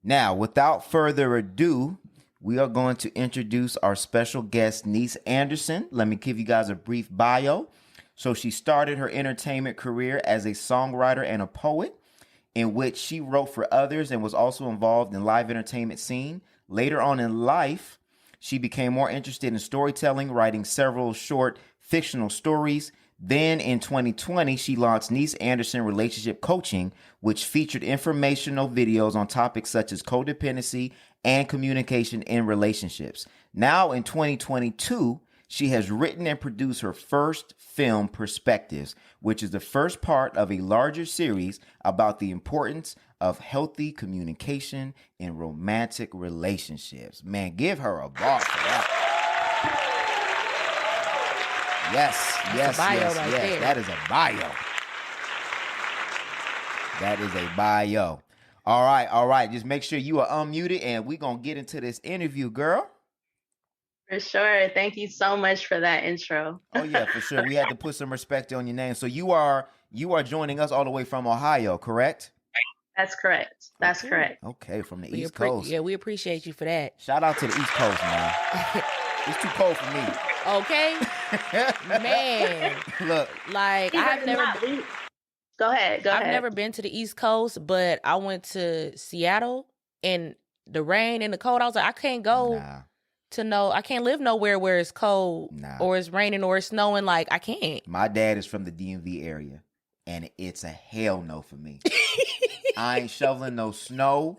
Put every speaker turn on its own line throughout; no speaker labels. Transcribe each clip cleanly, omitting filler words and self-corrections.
Now, without further ado, we are going to introduce our special guest, Niece Anderson. Let me give you guys a brief bio. So she started her entertainment career as a songwriter and a poet, in which she wrote for others and was also involved in live entertainment scene. Later on in life, she became more interested in storytelling, writing several short fictional stories. Then in 2020, she launched Niece Anderson Relationship Coaching, which featured informational videos on topics such as codependency and communication in relationships. Now in 2022, she has written and produced her first film, Perspectives, which is the first part of a larger series about the importance of healthy communication in romantic relationships. Man, give her a bar for that. Yes.
There.
That is a bio. That is a bio. All right. Just make sure you are unmuted and we're going to get into this interview, girl.
For sure. Thank you so much for that intro.
Oh, yeah, for sure. We had to put some respect on your name. So you are joining us all the way from Ohio, correct?
That's correct. That's correct.
Okay, from the East Coast.
Yeah, we appreciate you for that.
Shout out to the East Coast, man. It's too cold for me.
Okay. Man.
Look.
Like, I've never...
Go ahead.
I've never been to the East Coast, but I went to Seattle, and the rain and the cold, I was like, I can't go I can't live nowhere where it's cold or it's raining or it's snowing. Like, I can't.
My dad is from the DMV area, and it's a hell no for me. I ain't shoveling no snow.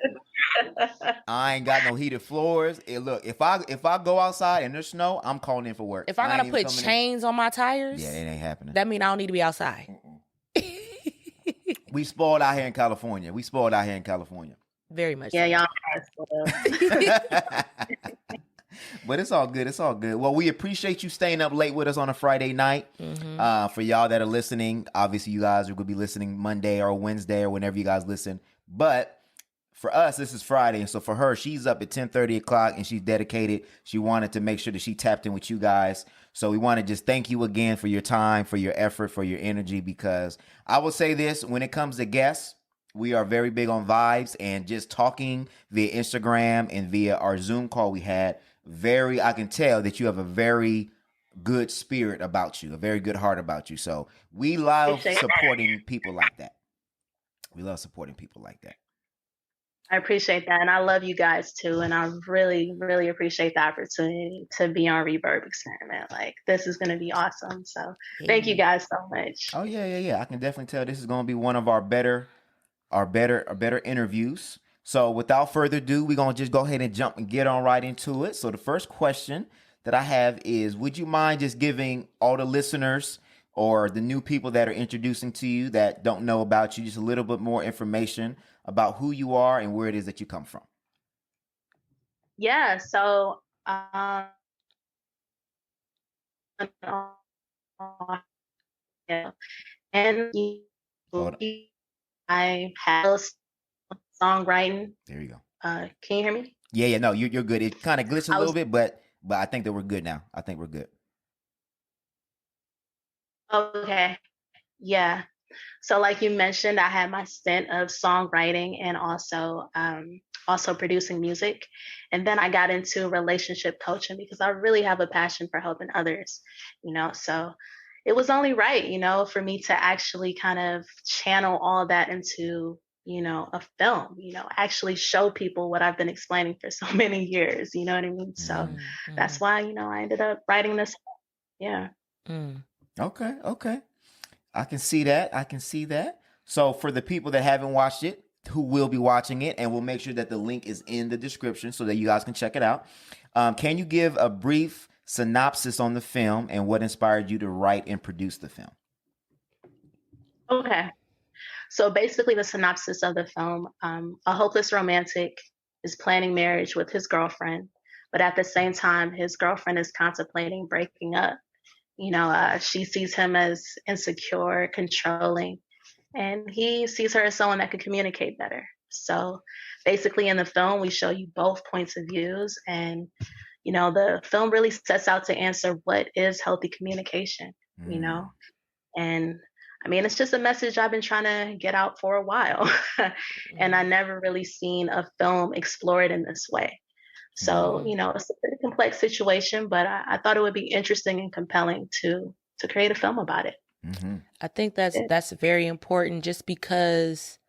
I ain't got no heated floors. Look, if I go outside and there's snow, I'm calling in for work.
If I gotta put chains on my tires,
yeah, it ain't happening.
That mean I don't need to be outside.
We spoiled out here in California.
Very much.
Yeah, y'all are spoiled.
But it's all good. Well, we appreciate you staying up late with us on a Friday night. Mm-hmm. For y'all that are listening, obviously you guys are going to be listening Monday or Wednesday or whenever you guys listen. But for us, this is Friday. And so for her, she's up at 10:30 o'clock and she's dedicated. She wanted to make sure that she tapped in with you guys. So we want to just thank you again for your time, for your effort, for your energy, because I will say this, when it comes to guests, we are very big on vibes, and just talking via Instagram and via our Zoom call we had, I can tell that you have a very good spirit about you, a very good heart about you. So we love supporting people like that.
I appreciate that. And I love you guys too. And I really, really appreciate the opportunity to be on Reverb Experiment. Like, this is going to be awesome. So thank you guys so much.
Oh, yeah. I can definitely tell this is going to be one of our better interviews. So without further ado, we're going to just go ahead and jump and get on right into it. So the first question that I have is, would you mind just giving all the listeners or the new people that are introducing to you that don't know about you just a little bit more information about who you are and where it is that you come from?
Yeah, so and I have songwriting.
There you go.
Can you hear me?
Yeah. No, you're good. It kind of glitched a little bit, but I think that we're good now. I think we're good.
Okay. Yeah. So like you mentioned, I had my stint of songwriting and also producing music. And then I got into relationship coaching because I really have a passion for helping others, so it was only right, for me to actually kind of channel all that into, a film, actually show people what I've been explaining for so many years, you know what I mean? So that's why, I ended up writing this. Yeah.
Okay. I can see that. So for the people that haven't watched it, who will be watching it, and we'll make sure that the link is in the description so that you guys can check it out. Can you give a brief synopsis on the film and what inspired you to write and produce the film?
Okay. So basically the synopsis of the film, a hopeless romantic is planning marriage with his girlfriend, but at the same time, his girlfriend is contemplating breaking up. She sees him as insecure, controlling, and he sees her as someone that can communicate better. So basically in the film, we show you both points of views, and, the film really sets out to answer what is healthy communication, and I mean, it's just a message I've been trying to get out for a while. And I never really seen a film explore it in this way. So, it's a pretty complex situation, but I thought it would be interesting and compelling to create a film about it.
I think that's very important, just because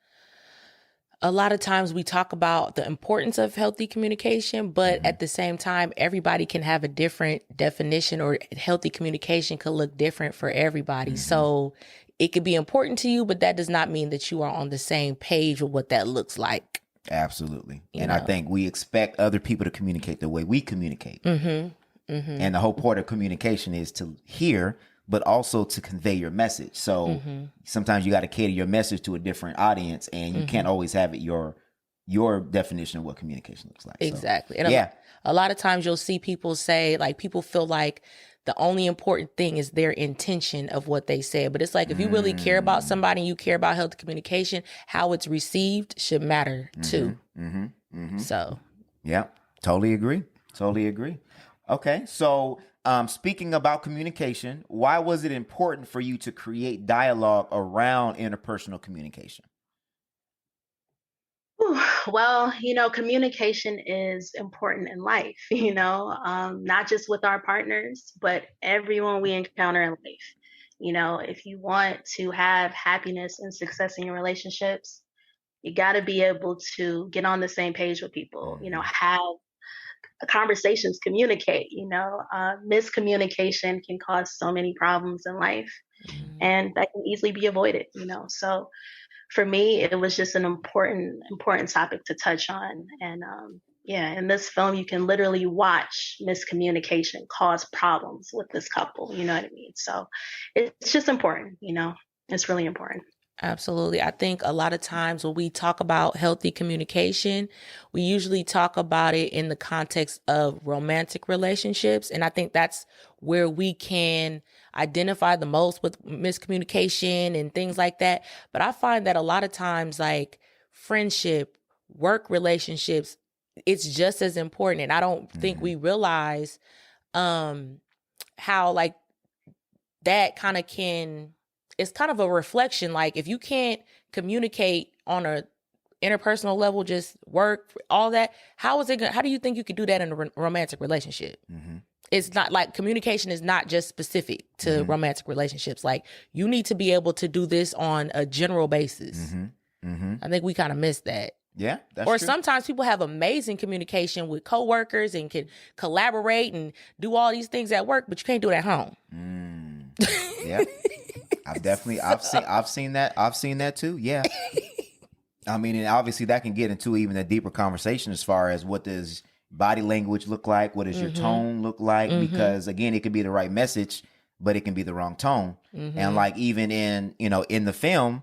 a lot of times we talk about the importance of healthy communication, but at the same time, everybody can have a different definition, or healthy communication could look different for everybody. So it could be important to you, but that does not mean that you are on the same page with what that looks like.
Absolutely. I think we expect other people to communicate the way we communicate. And the whole point of communication is to hear, but also to convey your message. So sometimes you got to cater your message to a different audience, and you can't always have it your definition of what communication looks like.
Exactly.
So,
and a lot of times you'll see people say, like, people feel like the only important thing is their intention of what they said. But it's like, if you really care about somebody and you care about healthy communication, how it's received should matter too. So.
Yeah, totally agree. Okay. So speaking about communication, why was it important for you to create dialogue around interpersonal communication?
Well, communication is important in life, not just with our partners, but everyone we encounter in life. If you want to have happiness and success in your relationships, you got to be able to get on the same page with people, have conversations, communicate. Miscommunication can cause so many problems in life, and that can easily be avoided. So for me, it was just an important topic to touch on. And in this film, you can literally watch miscommunication cause problems with this couple. You know what I mean? So it's just important. It's really important.
Absolutely. I think a lot of times when we talk about healthy communication, we usually talk about it in the context of romantic relationships. And I think that's where we can identify the most with miscommunication and things like that. But I find that a lot of times, like friendship, work relationships, it's just as important. And I don't think we realize how like that kind of it's kind of a reflection. Like if you can't communicate on a interpersonal level, just work, all that, how do you think you could do that in a romantic relationship? It's not like communication is not just specific to romantic relationships. Like you need to be able to do this on a general basis. I think we kind of miss that.
Yeah, that's true.
Sometimes people have amazing communication with coworkers and can collaborate and do all these things at work, but you can't do it at home.
Yeah. I've seen that too. Yeah. I mean, and obviously that can get into even a deeper conversation as far as what does body language look like? What does your tone look like? Because again, it could be the right message, but it can be the wrong tone. And like even in the film,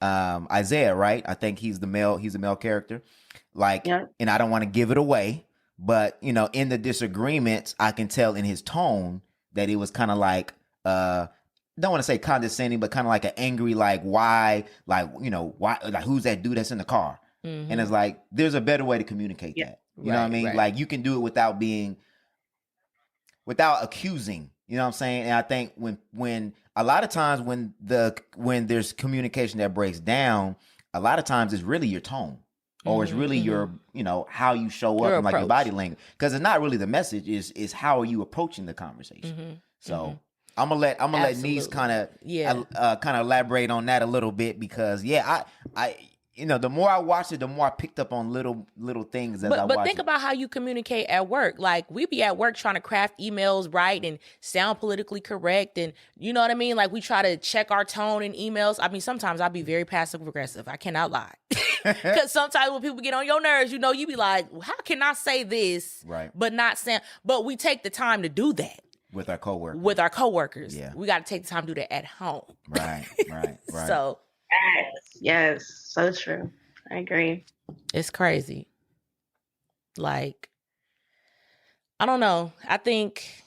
Isaiah, right? I think he's the male character. Like, and I don't want to give it away, but in the disagreements, I can tell in his tone that it was kind of like, don't want to say condescending, but kind of like an angry, like, why, why, like, who's that dude that's in the car? And it's like, there's a better way to communicate that. You know what I mean? Right. Like, you can do it without accusing, you know what I'm saying? And I think when a lot of times when there's communication that breaks down, a lot of times it's really your tone. Or it's really your, how you show up and like your body language. Because it's not really the message, is how are you approaching the conversation. So I'm gonna let Niece kind of elaborate on that a little bit, because I the more I watched it, the more I picked up on little things as I watched it. But
think about how you communicate at work. Like we be at work trying to craft emails right and sound politically correct, and you know what I mean? Like we try to check our tone in emails. I mean, sometimes I'll be very passive aggressive. I cannot lie. Because sometimes when people get on your nerves, you be like, well, how can I say this but not sound? But we take the time to do that.
With our coworkers.
Yeah. We got to take the time to do that at home.
Right.
So.
Yes. So true. I agree.
It's crazy. Like, I don't know. I think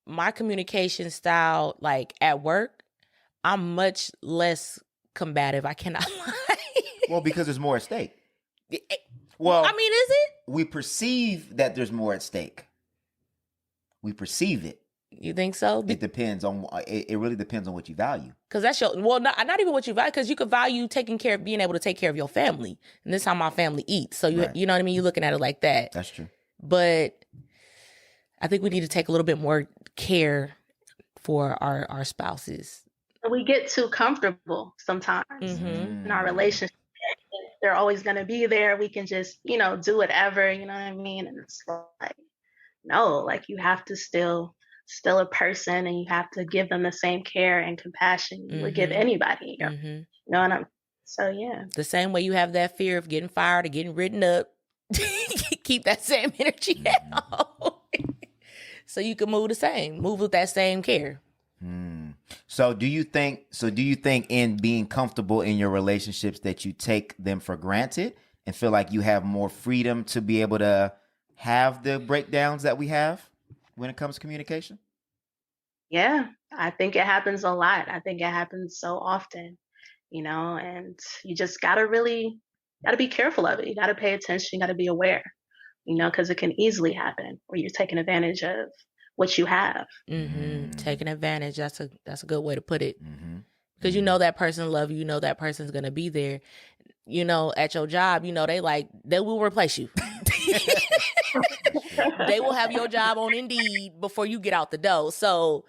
my communication style, like at work, I'm much less combative. I cannot lie.
Well, because there's more at stake. Well,
I mean, is it?
We perceive that there's more at stake. We perceive it.
You think so?
It depends on. It really depends on what you value.
Because that's not even what you value. Because you could value being able to take care of your family, and this is how my family eats. So you know what I mean. You're looking at it like that.
That's true.
But I think we need to take a little bit more care for our spouses.
We get too comfortable sometimes in our relationship. They're always going to be there. We can just, do whatever, you know what I mean? And it's like, no, like you have to still a person, and you have to give them the same care and compassion you would give anybody. You know what I'm So, yeah.
The same way you have that fear of getting fired or getting written up, keep that same energy at home. So you can move with that same care.
So do you think in being comfortable in your relationships that you take them for granted and feel like you have more freedom to be able to have the breakdowns that we have when it comes to communication?
Yeah, I think it happens a lot. I think it happens so often, and you just gotta be careful of it. You gotta pay attention. You gotta be aware, because it can easily happen where you're taking advantage of what you have.
Taking advantage. That's a good way to put it. Because you know that person love you. You know that person's gonna be there. At your job, they will replace you. They will have your job on Indeed before you get out the door. So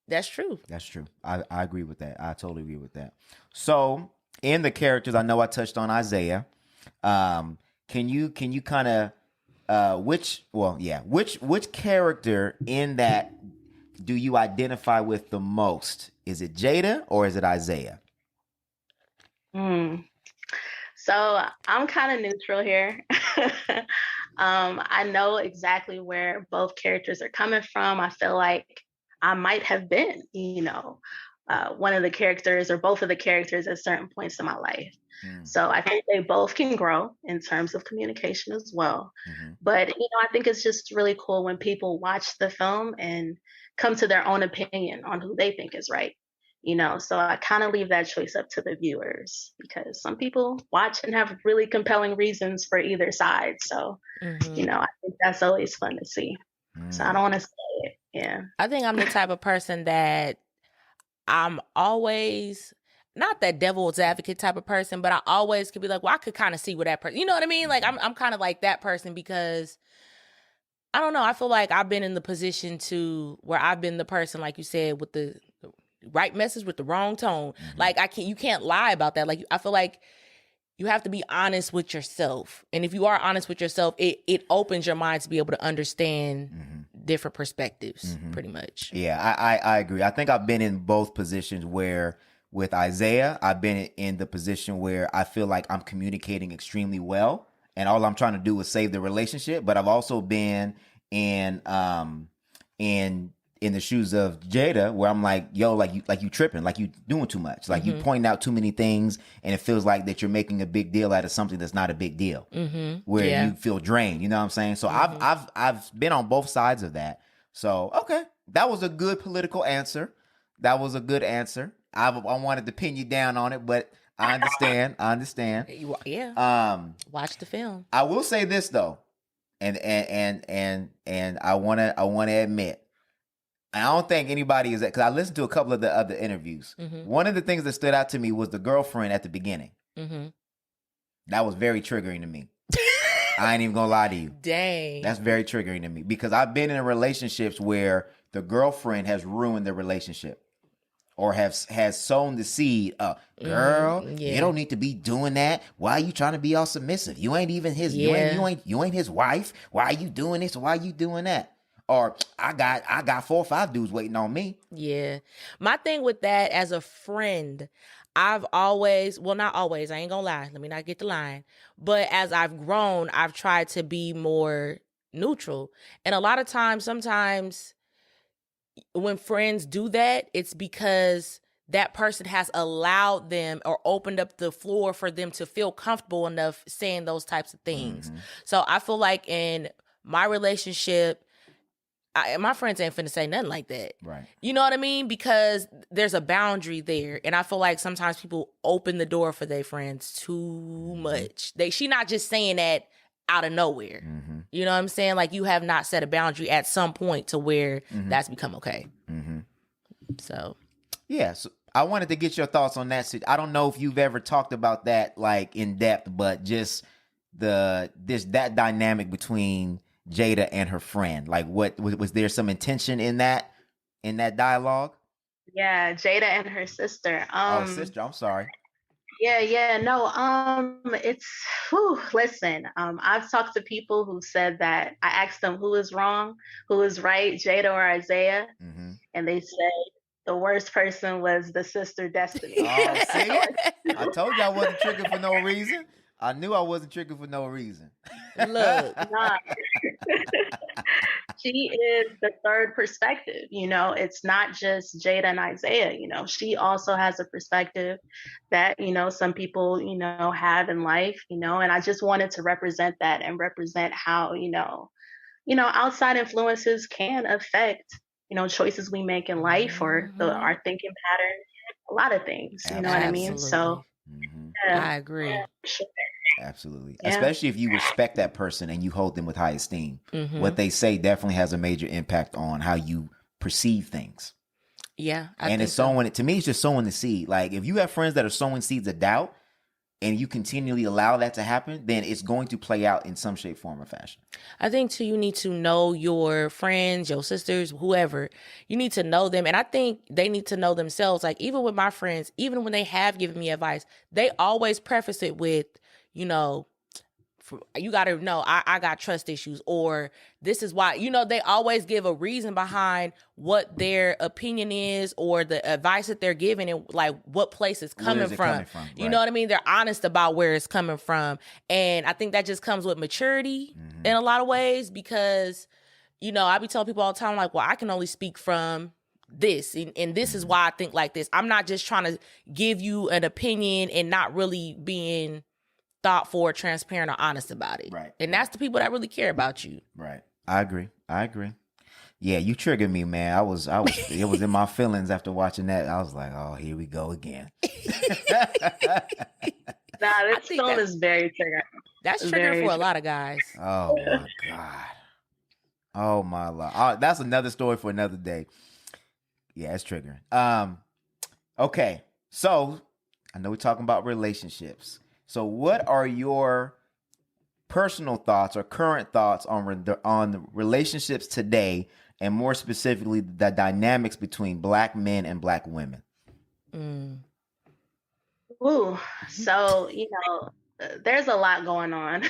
that's true.
That's true. I agree with that. I totally agree with that. So in the characters, I know I touched on Isaiah. Can you kind of which character in that do you identify with the most? Is it Jada or is it Isaiah?
So I'm kind of neutral here. I know exactly where both characters are coming from. I feel like I might have been, one of the characters or both of the characters at certain points in my life. So I think they both can grow in terms of communication as well. But, I think it's just really cool when people watch the film and come to their own opinion on who they think is right. So I kind of leave that choice up to the viewers because some people watch and have really compelling reasons for either side. So, I think that's always fun to see. So I don't want to say it. Yeah.
I think I'm the type of person that I'm always not that devil's advocate type of person, but I always could be like, well, I could kind of see where that person, you know what I mean? Like I'm kind of like that person because I don't know. I feel like I've been in the position where I've been the person, like you said, with the right message with the wrong tone. Like you can't lie about that. Like I feel like you have to be honest with yourself. And if you are honest with yourself, it opens your mind to be able to understand different perspectives pretty much.
Yeah, I agree. I think I've been in both positions where with Isaiah, I've been in the position where I feel like I'm communicating extremely well and all I'm trying to do is save the relationship. But I've also been in the shoes of Jada where I'm like, yo, like you tripping, like you doing too much. Like you pointing out too many things and it feels like that you're making a big deal out of something that's not a big deal. Where you feel drained, you know what I'm saying? So I've been on both sides of that. So, okay. That was a good political answer. That was a good answer. I wanted to pin you down on it, but I understand.
Yeah. Watch the film.
I will say this though. And I wanna admit, I don't think anybody is that because I listened to a couple of the other interviews. One of the things that stood out to me was the girlfriend at the beginning. That was very triggering to me. I ain't even gonna lie to you.
Dang.
That's very triggering to me because I've been in relationships where the girlfriend has ruined the relationship or has sown the seed. Girl, you don't need to be doing that. Why are you trying to be all submissive? You ain't even his. You ain't his wife. Why are you doing this? Why are you doing that? Or I got 4 or 5 dudes waiting on me.
Yeah. My thing with that as a friend, I've always, well, not always, I ain't gonna lie. Let me not get the line. But as I've grown, I've tried to be more neutral. And a lot of times, sometimes when friends do that, it's because that person has allowed them or opened up the floor for them to feel comfortable enough saying those types of things. So I feel like in my relationship, my friends ain't finna say nothing like that.
Right.
You know what I mean? Because there's a boundary there. And I feel like sometimes people open the door for their friends too much. She not just saying that out of nowhere. You know what I'm saying? Like, you have not set a boundary at some point to where that's become okay. So.
Yeah, so I wanted to get your thoughts on that. I don't know if you've ever talked about that like in depth, but just that dynamic between Jada and her friend. Like, what was there some intention in that dialogue?
Yeah, Jada and her sister.
Sister, I'm sorry.
Yeah, no, listen, I've talked to people who said that I asked them who is wrong, who is right, Jada or Isaiah, and they said the worst person was the sister Destiny.
Oh, see? I told you I wasn't triggered for no reason. I knew I wasn't triggered for no reason.
Look.
Nah. She is the third perspective, it's not just Jada and Isaiah, she also has a perspective that, some people, have in life, and I just wanted to represent that and represent how, outside influences can affect, choices we make in life or our thinking pattern, a lot of things, you know what I mean? So yeah.
I agree.
Yeah, sure.
Absolutely.
Yeah.
Especially if you respect that person and you hold them with high esteem. What they say definitely has a major impact on how you perceive things.
Yeah.
And it's sowing, to me, it's just sowing the seed. Like, if you have friends that are sowing seeds of doubt and you continually allow that to happen, then it's going to play out in some shape, form, or fashion.
I think, too, you need to know your friends, your sisters, whoever. You need to know them. And I think they need to know themselves. Like, even with my friends, even when they have given me advice, they always preface it with, you got to know I got trust issues, or this is why, they always give a reason behind what their opinion is or the advice that they're giving and like what place it's coming from. You know what I mean? They're honest about where it's coming from. And I think that just comes with maturity in a lot of ways, because, I be telling people all the time, like, well, I can only speak from this and this is why I think like this. I'm not just trying to give you an opinion and not really being thoughtful or transparent or honest about it.
Right.
And that's the people that really care about you.
Right. I agree. Yeah, you triggered me, man. It was in my feelings after watching that. I was like, oh, here we go again.
Nah, this film is very triggering.
That's triggering for a lot of guys.
Oh my God. Oh my Lord. Oh, that's another story for another day. Yeah, it's triggering. Okay. So I know we're talking about relationships. So what are your personal thoughts or current thoughts on relationships today, and more specifically, the dynamics between Black men and Black women?
Ooh, so, there's a lot going on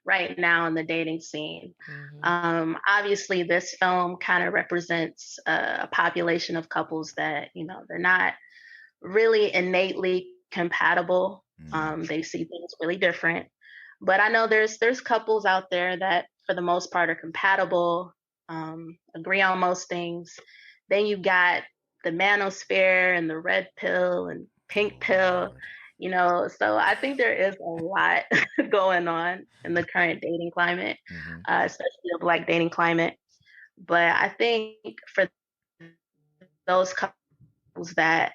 right now in the dating scene. Obviously, this film kind of represents a population of couples that, they're not really innately compatible. They see things really different. But I know there's couples out there that, for the most part, are compatible, agree on most things. Then you got the manosphere and the red pill and pink pill, So I think there is a lot going on in the current dating climate, especially the Black dating climate. But I think for those couples that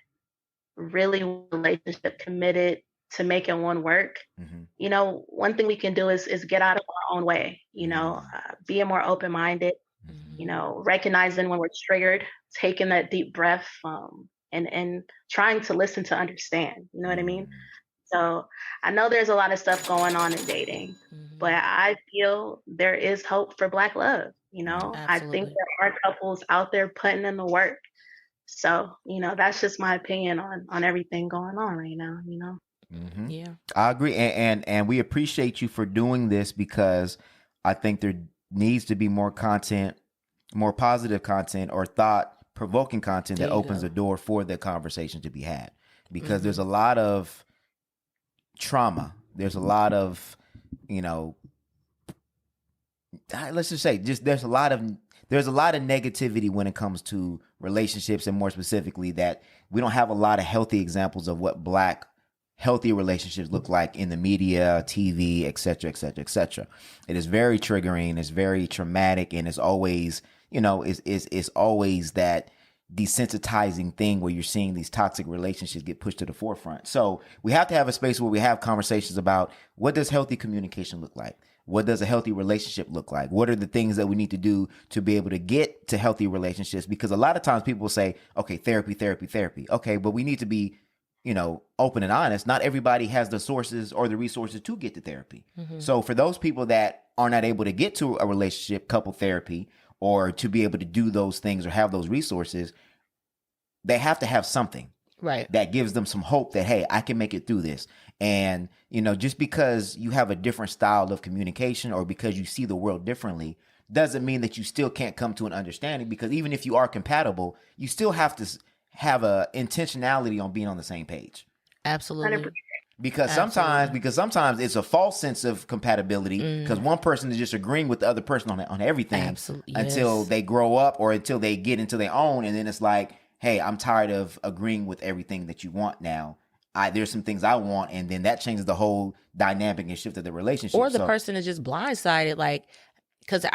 really relationship committed to making one work, one thing we can do is get out of our own way, being more open-minded, recognizing when we're triggered, taking that deep breath, and trying to listen to understand, you know what I mean? So I know there's a lot of stuff going on in dating, but I feel there is hope for Black love,
Absolutely.
I think there are couples out there putting in the work. So, that's just my opinion on everything going on right now,
Yeah,
I agree, and we appreciate you for doing this, because I think there needs to be more content, more positive content or thought-provoking content that opens the door for the conversation to be had, because there's a lot of trauma. There's a lot of, let's just say, there's a lot of negativity when it comes to relationships, and more specifically that we don't have a lot of healthy examples of what Black healthy relationships look like in the media, TV, et cetera, et cetera, et cetera. It is very triggering. It's very traumatic. And it's always, it's always that desensitizing thing where you're seeing these toxic relationships get pushed to the forefront. So we have to have a space where we have conversations about, what does healthy communication look like? what does a healthy relationship look like? What are the things that we need to do to be able to get to healthy relationships? Because a lot of times people say, okay, therapy. Okay, but we need to be, open and honest. Not everybody has the sources or the resources to get to therapy. So for those people that are not able to get to a relationship, couple therapy, or to be able to do those things or have those resources, they have to have something.
Right.
That gives them some hope that, hey, I can make it through this. And, just because you have a different style of communication or because you see the world differently doesn't mean that you still can't come to an understanding, because even if you are compatible, you still have to have a intentionality on being on the same page.
Absolutely.
Because sometimes it's a false sense of compatibility because one person is just agreeing with the other person on everything until they grow up or until they get into their own. And then it's like, hey, I'm tired of agreeing with everything that you want now. There's some things I want, and then that changes the whole dynamic and shift of the relationship.
Or the person is just blindsided, because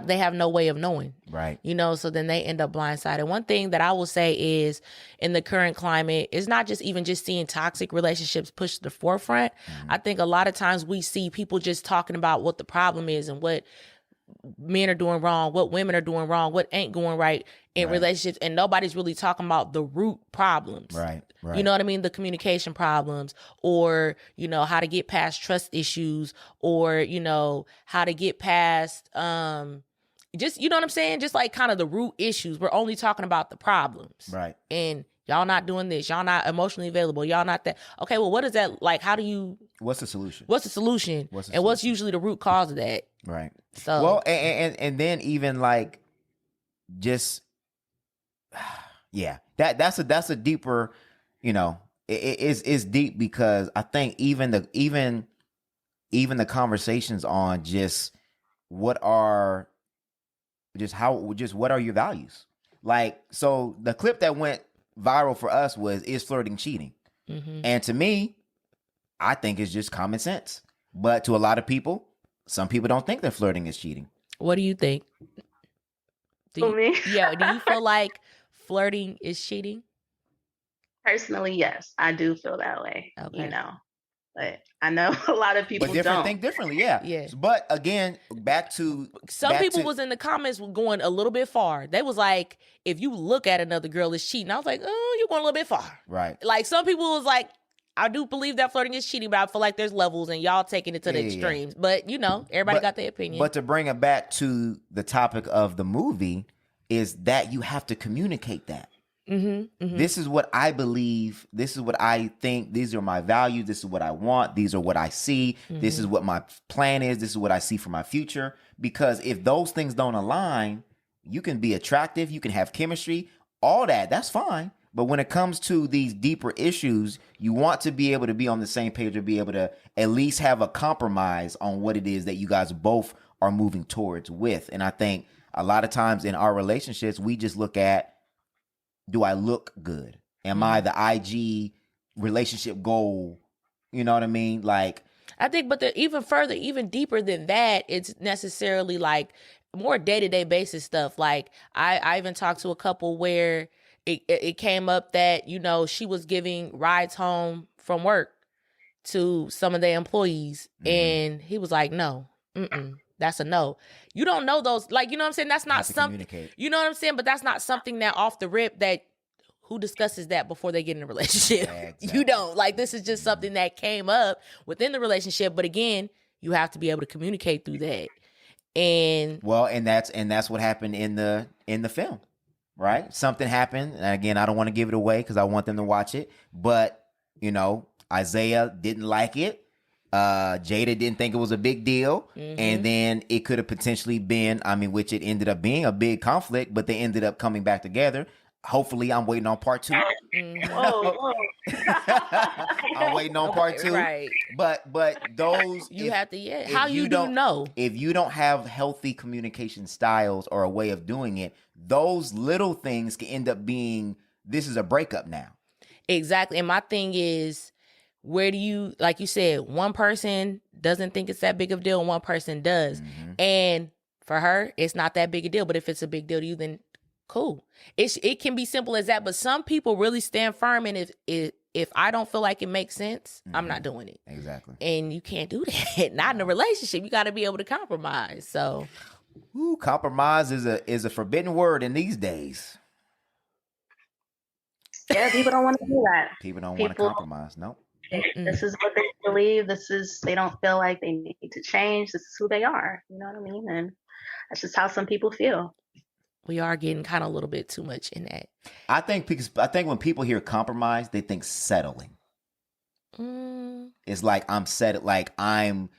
they have no way of knowing.
Right.
So then they end up blindsided. One thing that I will say is, in the current climate, is not just seeing toxic relationships pushed to the forefront. I think a lot of times we see people just talking about what the problem is and what men are doing wrong, what women are doing wrong, what ain't going right in relationships, and nobody's really talking about the root problems.
Right.
You know what I mean? The communication problems, or, how to get past trust issues, or, how to get past, just, you know what I'm saying? Just kind of the root issues. We're only talking about the problems.
Right.
And y'all not doing this. Y'all not emotionally available. Y'all not that. Okay, well, what is that like? How do you...
What's the solution?
And what's usually the root cause of that?
Right.
So...
Well, and then even just... Yeah. That's a deeper... it's deep, because I think even the conversations on what are your values? So the clip that went viral for us was, is flirting cheating? And to me, I think it's just common sense. But to a lot of people, some people don't think that flirting is cheating.
What do you think?
Me?
Yeah, do you feel like flirting is cheating?
Personally, yes, I do feel that way.
Okay.
But I know a lot of people don't
think differently. Yeah.
Yeah.
But again,
some people was in the comments going a little bit far. They was like, if you look at another girl, it's cheating. I was like, oh, you're going a little bit far.
Right.
Some people was like, I do believe that flirting is cheating, but I feel like there's levels and y'all taking it to the extremes. But, everybody got their opinion.
But to bring it back to the topic of the movie, is that you have to communicate that. This is what I believe. This is what I think. These are my values. This is what I want. These are what I see. This is what my plan is. This is what I see for my future. Because if those things don't align, you can be attractive. You can have chemistry. All that. That's fine. But when it comes to these deeper issues, you want to be able to be on the same page, or be able to at least have a compromise on what it is that you guys both are moving towards with. And I think a lot of times in our relationships, we just look at, do I look good? Am I the IG relationship goal? You know what I mean? I
think, but even further, even deeper than that, it's necessarily more day-to-day basis stuff. I even talked to a couple where it came up that, she was giving rides home from work to some of their employees. And he was like, no, that's a no. You don't know those, you know what I'm saying? That's not something, you know what I'm saying? But that's not something that off the rip that who discusses that before they get in a relationship? Yeah, exactly. You don't. This is just something that came up within the relationship. But again, you have to be able to communicate through that. And
that's what happened in the film, right? Something happened. And again, I don't want to give it away because I want them to watch it. But, Isaiah didn't like it. Jada didn't think it was a big deal. And then it could have potentially been, which it ended up being a big conflict, but they ended up coming back together. Hopefully, I'm waiting on part 2. I'm waiting on part 2.
Right.
But those
you have to how you don't know.
If you don't have healthy communication styles or a way of doing it, those little things can end up being, this is a breakup now.
Exactly. And my thing is, where do you, like you said, one person doesn't think it's that big of a deal and one person does. And for her, it's not that big a deal. But if it's a big deal to you, then cool. It can be simple as that, but some people really stand firm, and if I don't feel like it makes sense, I'm not doing it.
Exactly.
And you can't do that. Not in a relationship. You got to be able to compromise. So,
compromise is a forbidden word in these days.
Yeah, people don't want to do that.
People don't want to compromise. Nope.
This is what they believe. They don't feel like they need to change. This is who they are. You know what I mean? And that's just how some people feel.
We are getting kind of a little bit too much in that.
I think when people hear compromise, they think settling. It's like I'm settled, like I'm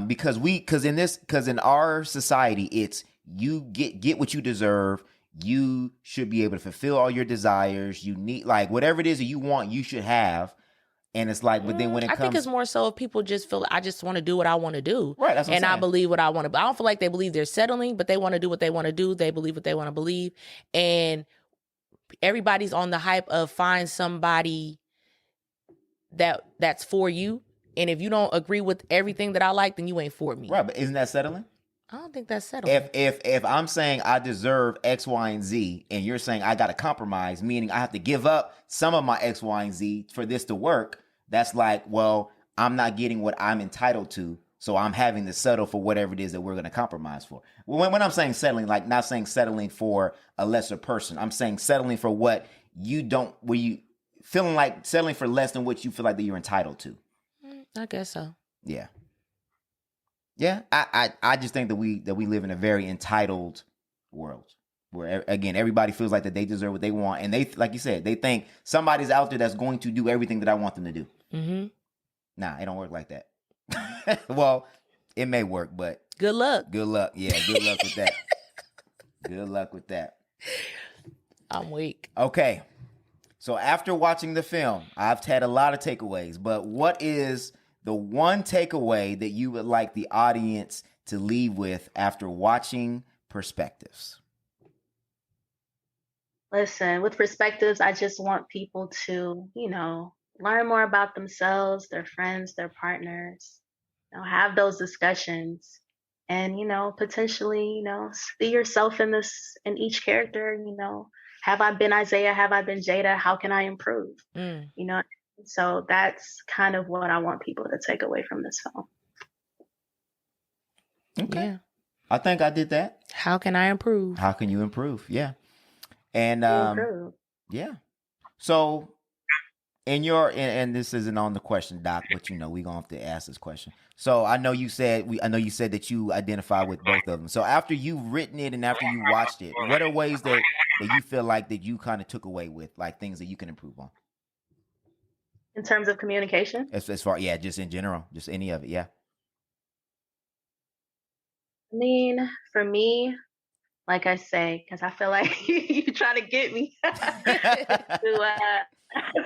because in our society, it's you get what you deserve. You should be able to fulfill all your desires. You need, like, whatever it is that you want, you should have. And it's like, but then when it comes,
I think it's more so if people just feel I just want to do what I want to do,
right? That's what I'm saying.
I believe what I want to. I don't feel like they believe they're settling, but they want to do what they want to do. They believe what they want to believe, and everybody's on the hype of find somebody that's for you. And if you don't agree with everything that I like, then you ain't for me.
Right? But isn't that settling?
I don't think that's settling.
If I'm saying I deserve X, Y, and Z, and you're saying I got to compromise, meaning I have to give up some of my X, Y, and Z for this to work, that's like, well, I'm not getting what I'm entitled to, so I'm having to settle for whatever it is that we're going to compromise for. When I'm saying settling, like not saying settling for a lesser person, I'm saying settling for what you don't, where you feeling like settling for less than what you feel like that you're entitled to.
I guess so.
Yeah. Yeah, I just think that we live in a very entitled world where, again, everybody feels like that they deserve what they want, and they, like you said, they think somebody's out there that's going to do everything that I want them to do. Nah, it don't work like that. Well, it may work, but
good luck.
Good luck. Yeah, good luck with that. Good luck with that.
I'm weak.
Okay, so after watching the film, I've had a lot of takeaways, but what is the one takeaway that you would like the audience to leave with after watching Perspectives?
Listen, with Perspectives, I just want people to, learn more about themselves, their friends, their partners, have those discussions and, potentially, see yourself in each character, have I been Isaiah? Have I been Jada? How can I improve? So that's kind of what I want people to take away from this film.
Okay.
Yeah.
I think I did that.
How can I improve?
How can you improve? Yeah. And yeah. So and this isn't on the question, Doc, but we're gonna have to ask this question. So I know you said that you identify with both of them. So after you've written it and after you watched it, what are ways that you feel like that you kind of took away with, like things that you can improve on?
In terms of communication?
As far, yeah, just in general, just any of it, yeah.
I mean, for me, like I say, because I feel like you try to get me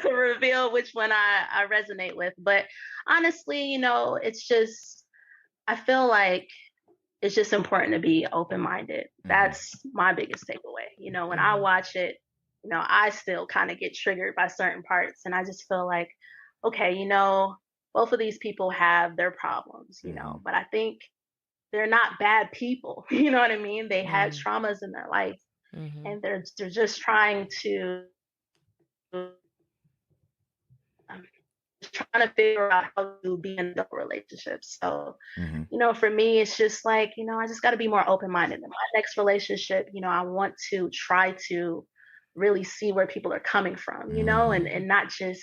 to reveal which one I resonate with. But honestly, it's just, I feel like it's just important to be open-minded. That's my biggest takeaway. When I watch it, I still kind of get triggered by certain parts. And I just feel like, okay, both of these people have their problems, but I think they're not bad people. You know what I mean? They had traumas in their life and they're just trying to figure out how to be in the relationships. So, for me, it's just like, I just got to be more open-minded in my next relationship. I want to try to really see where people are coming from, and not just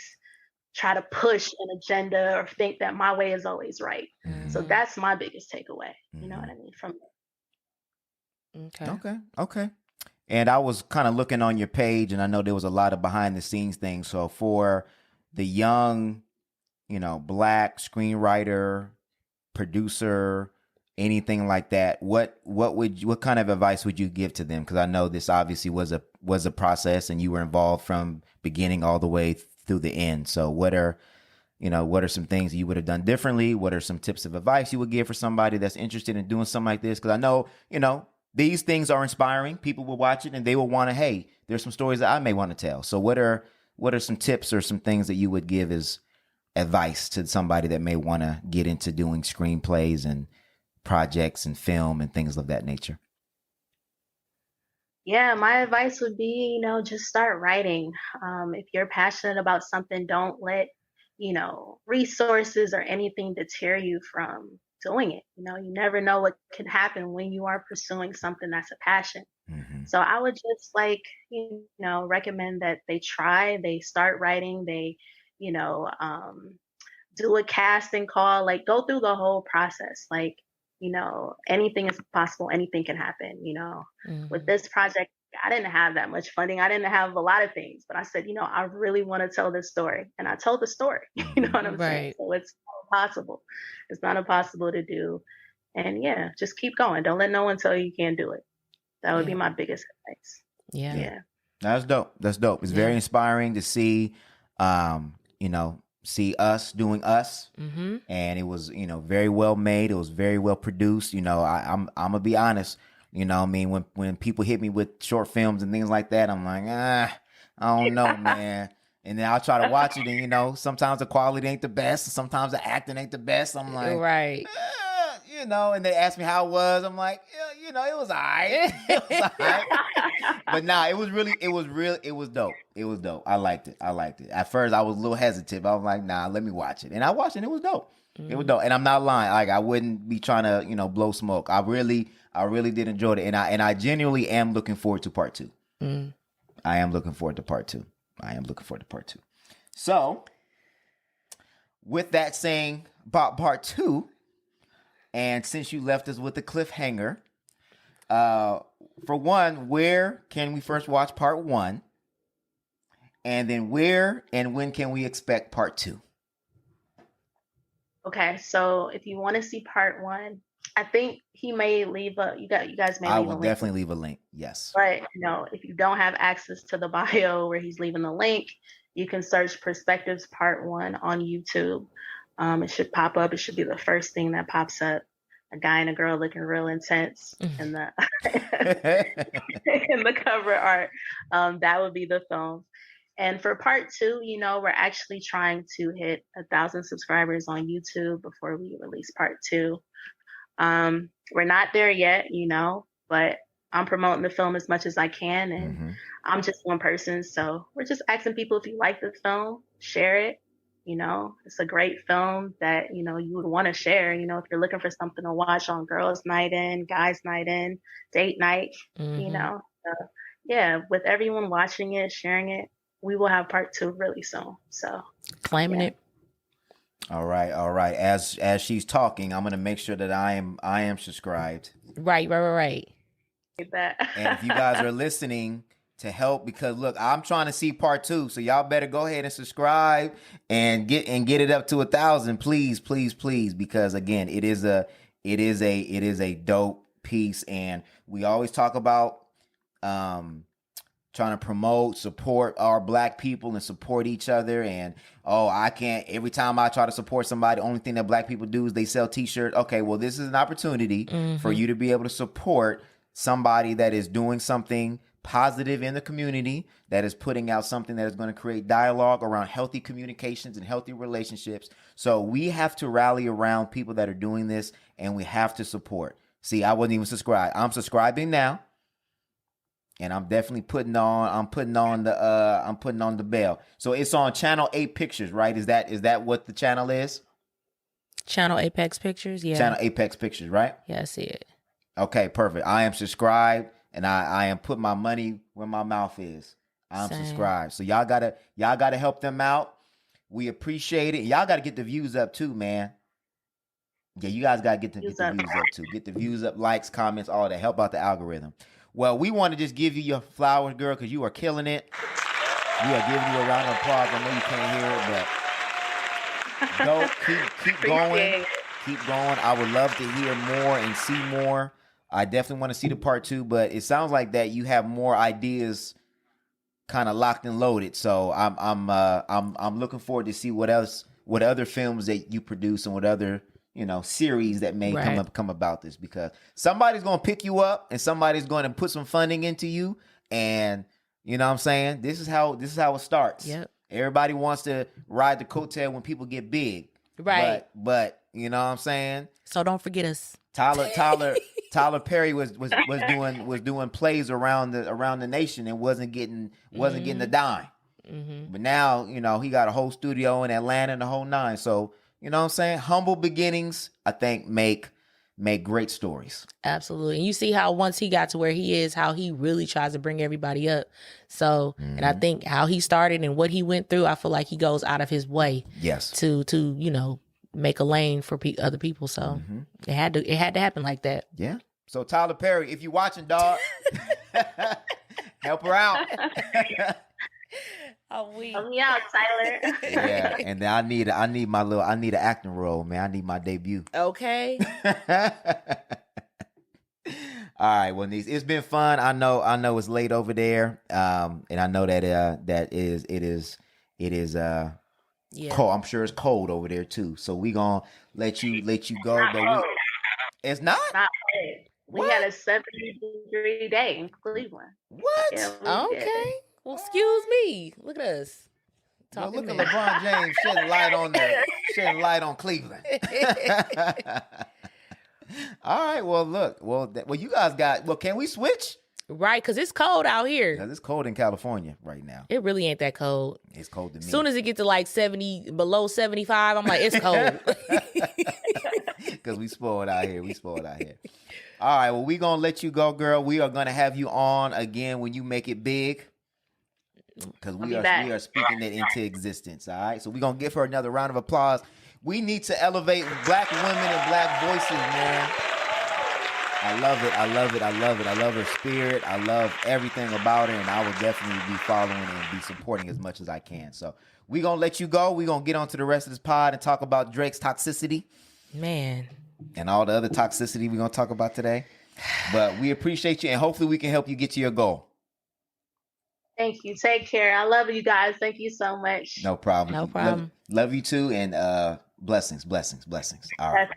try to push an agenda or think that my way is always right. So that's my biggest takeaway. You know what I mean? From
Okay. And I was kind of looking on your page, and I know there was a lot of behind the scenes things. So for the young, Black screenwriter, producer, anything like that, what kind of advice would you give to them? Because I know this obviously was a process, and you were involved from beginning all the way through the end. So what are some things you would have done differently? What are some tips of advice you would give for somebody that's interested in doing something like this? Because I know, these things are inspiring. People will watch it and they will want to, hey, there's some stories that I may want to tell. So what are some tips or some things that you would give as advice to somebody that may want to get into doing screenplays and projects and film and things of that nature?
Yeah, my advice would be, just start writing. If you're passionate about something, don't let, resources or anything deter you from doing it. You never know what can happen when you are pursuing something that's a passion.
Mm-hmm.
So I would just recommend that they start writing, they, do a casting call, like go through the whole process. Like, anything is possible, anything can happen. With this project, I didn't have that much funding. I didn't have a lot of things, but I said, I really want to tell this story. And I told the story. You know what I'm saying? So it's not impossible. It's not impossible to do. And yeah, just keep going. Don't let no one tell you can't do it. That would be my biggest advice.
Yeah.
That's dope. That's dope. It's very inspiring to see, see us doing us.
Mm-hmm.
And it was, very well made. It was very well produced. I'm gonna be honest. I mean, when people hit me with short films and things like that, I'm like, I don't know, man. And then I'll try to watch it, and sometimes the quality ain't the best, and sometimes the acting ain't the best. I'm like,
right.
And they ask me how it was. I'm like, it was all right. It was all right. But nah, it was dope. It was dope. I liked it. At first, I was a little hesitant. I was like, nah, let me watch it. And I watched it. And it was dope. It was dope. And I'm not lying. Like, I wouldn't be trying to, blow smoke. I really did enjoy it. And I genuinely am looking forward to part 2. I am looking forward to part 2. So, with that saying about part 2, and since you left us with the cliffhanger, for one, where can we first watch part 1? And then where and when can we expect part 2?
Okay, so if you want to see part 1, I think he may leave you guys may leave a link.
I will definitely leave a link. Yes.
But if you don't have access to the bio where he's leaving the link, you can search Perspectives Part 1 on YouTube. It should pop up. It should be the first thing that pops up. A guy and a girl looking real intense in the in the cover art. That would be the film. And for part 2, we're actually trying to hit 1,000 subscribers on YouTube before we release part 2. We're not there yet, but I'm promoting the film as much as I can, and I'm just one person, so we're just asking people, if you like the film, share it. It's a great film that, you would want to share, if you're looking for something to watch on girls' night in, guys' night in, date night, So, yeah, with everyone watching it, sharing it, we will have part 2 really soon. So
claiming it.
All right. As she's talking, I'm gonna make sure that I am subscribed.
Right.
And if you guys are listening to help, because look, I'm trying to see part 2, so y'all better go ahead and subscribe and get it up to 1,000, please, because again, it is a dope piece, and we always talk about trying to promote, support our Black people and support each other. And every time I try to support somebody, the only thing that Black people do is they sell t-shirts. Okay, well, this is an opportunity for you to be able to support somebody that is doing something positive in the community, that is putting out something that is going to create dialogue around healthy communications and healthy relationships. So we have to rally around people that are doing this, and we have to support. See, I wasn't even subscribed. I'm subscribing now, and I'm definitely putting on the bell. So it's on Channel 8 Pictures, right? Is that what the channel is?
Channel Apex Pictures, yeah.
Channel Apex Pictures, right?
Yeah, I see it.
Okay, perfect. I am subscribed, and I am putting my money where my mouth is. I'm subscribed. So y'all gotta help them out. We appreciate it. Y'all gotta get the views up too, man. Yeah, you guys gotta get the views up too. Get the views up, likes, comments, all that. Help out the algorithm. Well, we want to just give you your flowers, girl, because you are killing it. We are giving you a round of applause. I know you can't hear it, but keep going. Keep going. I would love to hear more and see more. I definitely want to see the part 2, but it sounds like that you have more ideas kind of locked and loaded. So I'm looking forward to see what other films that you produce and what other series that may come about this, because somebody's going to pick you up and somebody's going to put some funding into you, and you know what I'm saying? This is how it starts.
Yep.
Everybody wants to ride the coattail when people get big.
Right.
But you know what I'm saying?
So don't forget us.
Tyler Tyler Perry was doing plays around the nation and wasn't getting a dime. Mm-hmm. But now, he got a whole studio in Atlanta and the whole nine. So, you know what I'm saying? Humble beginnings, I think, make great stories.
Absolutely. And you see how once he got to where he is, how he really tries to bring everybody up. So, and I think how he started and what he went through, I feel like he goes out of his way.
Yes.
To make a lane for other people. So it had to happen like that.
Yeah. So Tyler Perry, if you're watching, dog, help her out.
Help me out, Tyler.
Yeah, and then I need an acting role, man. I need my debut.
Okay.
All right, well, Niece, it's been fun. I know it's late over there, and I know that it is cold. I'm sure it's cold over there too. So we gonna let you go, but it's not.
We had a 70-degree day in Cleveland.
What?
Yeah, okay. Well, excuse me. Look at us.
Look at LeBron James shedding light on Cleveland. All right. Well, look. Well, you guys got. Well, can we switch?
Right, because it's cold out here.
Yeah, it's cold in California right now.
It really ain't that cold.
It's cold to me.
As soon as it gets to like 70, below 75, I'm like, it's cold.
Because we spoiled out here. All right. Well, we gonna let you go, girl. We are gonna have you on again when you make it big. Because we are speaking it into existence. All right. So we're gonna give her another round of applause. We need to elevate Black women and Black voices, man. I love it. I love her spirit. I love everything about her, and I will definitely be following and be supporting as much as I can. So we're gonna let you go. We're gonna get on to the rest of this pod and talk about Drake's toxicity.
Man.
And all the other toxicity we're gonna talk about today. But we appreciate you, and hopefully we can help you get to your goal.
Thank you. Take care. I love you guys. Thank you so much.
No problem. Love you too, and blessings. All right.